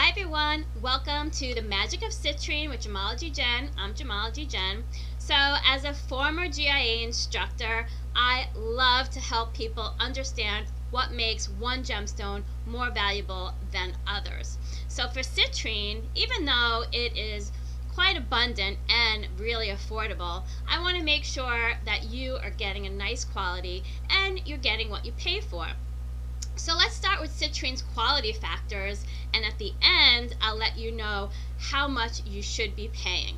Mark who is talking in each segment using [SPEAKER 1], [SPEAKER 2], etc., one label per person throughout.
[SPEAKER 1] Hi everyone, welcome to the Magic of Citrine with Gemology Jen. I'm Gemology Jen. So as a former GIA instructor, I love to help people understand what makes one gemstone more valuable than others. So for citrine, even though it is quite abundant and really affordable, I want to make sure that you are getting a nice quality and you're getting what you pay for. So let's start with citrine's quality factors, and at the end I'll let you know how much you should be paying.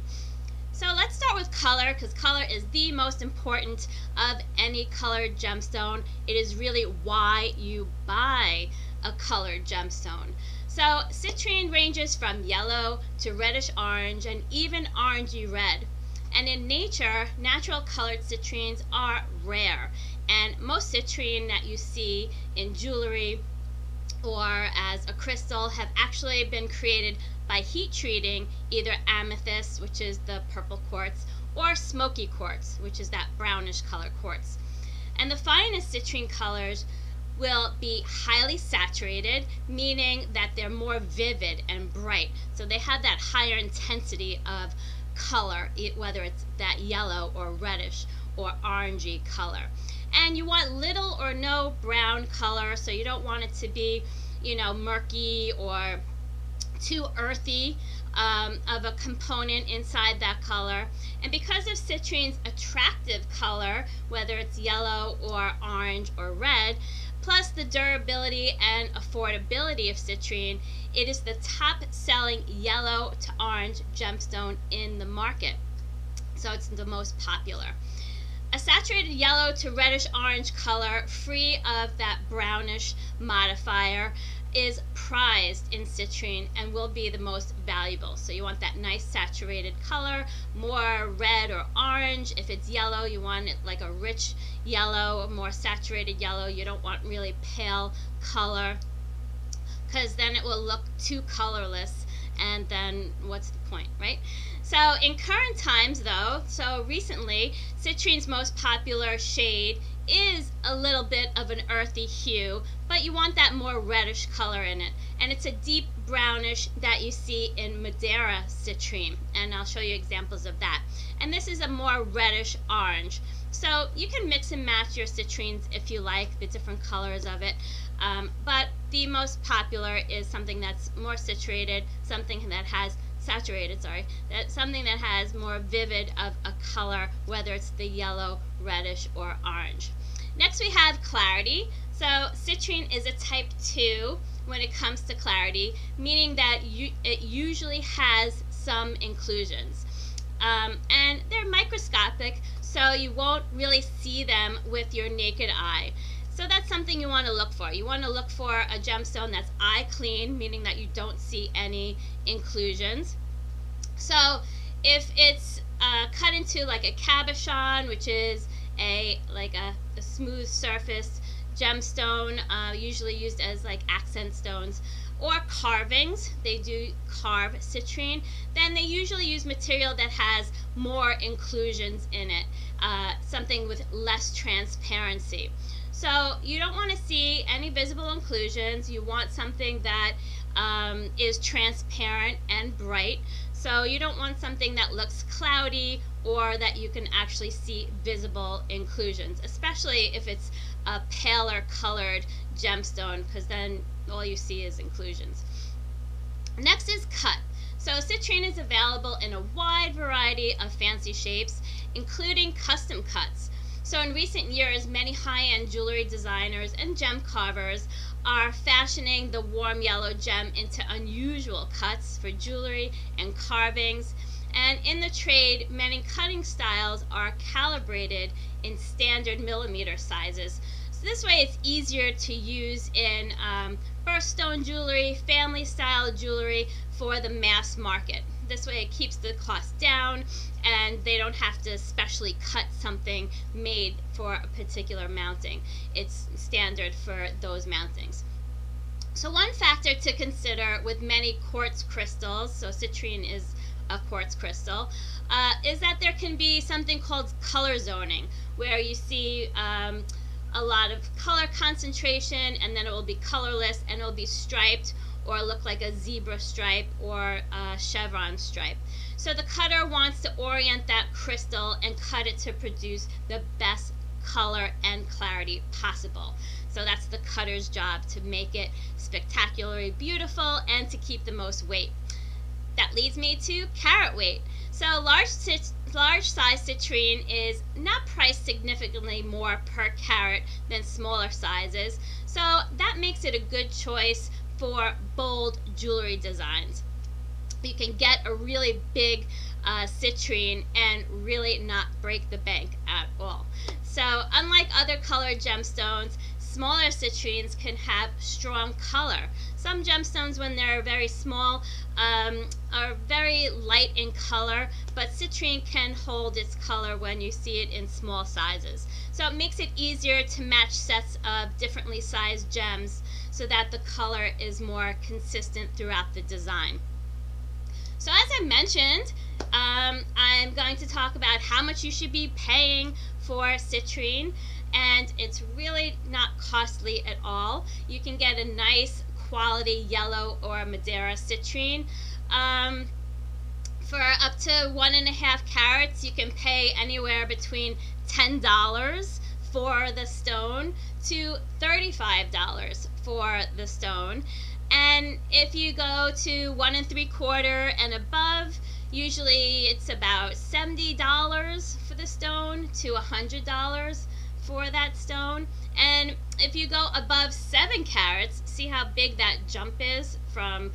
[SPEAKER 1] So let's start with color, because color is the most important of any colored gemstone. It is really why you buy a colored gemstone. So citrine ranges from yellow to reddish orange and even orangey red. And in nature, natural colored citrines are rare. And most citrine that you see in jewelry or as a crystal have actually been created by heat treating either amethyst, which is the purple quartz, or smoky quartz, which is that brownish color quartz. And the finest citrine colors will be highly saturated, meaning that they're more vivid and bright. So they have that higher intensity of color, whether it's that yellow or reddish or orangey color. And you want little or no brown color, so you don't want it to be, murky or too earthy of a component inside that color. And because of citrine's attractive color, whether it's yellow or orange or red, plus the durability and affordability of citrine, it is the top selling yellow to orange gemstone in the market. So it's the most popular. A saturated yellow to reddish orange color, free of that brownish modifier, is prized in citrine and will be the most valuable. So you want that nice saturated color, more red or orange. If it's yellow, you want it like a rich yellow, more saturated yellow. You don't want really pale color, because then it will look too colorless, and then what's the point, right? So in current times though, so recently, citrine's most popular shade is a little bit of an earthy hue, but you want that more reddish color in it. And it's a deep brownish that you see in Madeira citrine, and I'll show you examples of that. And this is a more reddish orange. So you can mix and match your citrines if you like, the different colors of it. But the most popular is something that's more saturated, something that has something that has more vivid of a color, whether it's the yellow, reddish, or orange. Next we have clarity. So citrine is a type 2 when it comes to clarity, meaning that it usually has some inclusions. And they're microscopic, so you won't really see them with your naked eye. So that's something you want to look for. You want to look for a gemstone that's eye clean, meaning that you don't see any inclusions. So if it's cut into like a cabochon, which is a smooth surface gemstone, usually used as like accent stones, or carvings, they do carve citrine, then they usually use material that has more inclusions in it, something with less transparency. So you don't want to see any visible inclusions. You want something that is transparent and bright. So you don't want something that looks cloudy or that you can actually see visible inclusions, especially if it's a paler colored gemstone, because then all you see is inclusions. Next is cut. So citrine is available in a wide variety of fancy shapes, including custom cuts. So in recent years, many high-end jewelry designers and gem carvers are fashioning the warm yellow gem into unusual cuts for jewelry and carvings. And in the trade, many cutting styles are calibrated in standard millimeter sizes. So this way it's easier to use in birthstone jewelry, family style jewelry for the mass market. This way it keeps the cost down, and they don't have to specially cut something made for a particular mounting. It's standard for those mountings. So one factor to consider with many quartz crystals, so citrine is a quartz crystal, is that there can be something called color zoning, where you see a lot of color concentration, and then it will be colorless and it will be striped, or look like a zebra stripe or a chevron stripe. So the cutter wants to orient that crystal and cut it to produce the best color and clarity possible. So that's the cutter's job, to make it spectacularly beautiful and to keep the most weight. That leads me to carat weight. So large size citrine is not priced significantly more per carat than smaller sizes, so that makes it a good choice for bold jewelry designs. You can get a really big citrine and really not break the bank at all. So unlike other colored gemstones, smaller citrines can have strong color. Some gemstones, when they're very small, are very light in color, but citrine can hold its color when you see it in small sizes. So it makes it easier to match sets of differently sized gems so that the color is more consistent throughout the design. So as I mentioned, I'm going to talk about how much you should be paying for citrine, and it's really not costly at all. You can get a nice quality yellow or Madeira citrine. For up to 1.5 carats, you can pay anywhere between $10 for the stone to $35 for the stone. And if you go to 1 3/4 and above, usually it's about $70 for the stone to $100 for that stone. And if you go above 7 carats, see how big that jump is from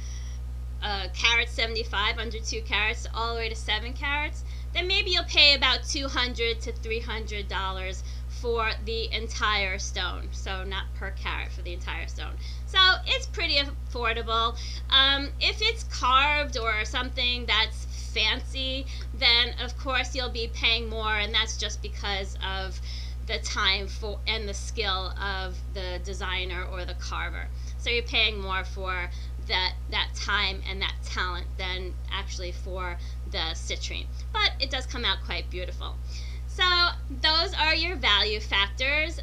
[SPEAKER 1] carat 75, under 2 carats, all the way to 7 carats, then maybe you'll pay about $200 to $300 for the entire stone. So not per carat, for the entire stone. So it's pretty affordable. If it's carved or something that's fancy, then of course you'll be paying more, and that's just because of the time for and the skill of the designer or the carver. So you're paying more for that time and that talent than actually for the citrine. But it does come out quite beautiful. So those are your value factors.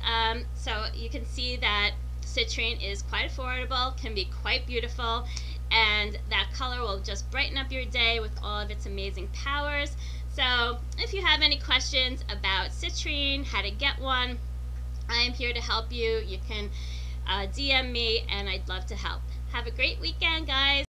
[SPEAKER 1] So you can see that citrine is quite affordable, can be quite beautiful, and that color will just brighten up your day with all of its amazing powers. So if you have any questions about citrine, how to get one, I am here to help you. You can DM me, and I'd love to help. Have a great weekend, guys.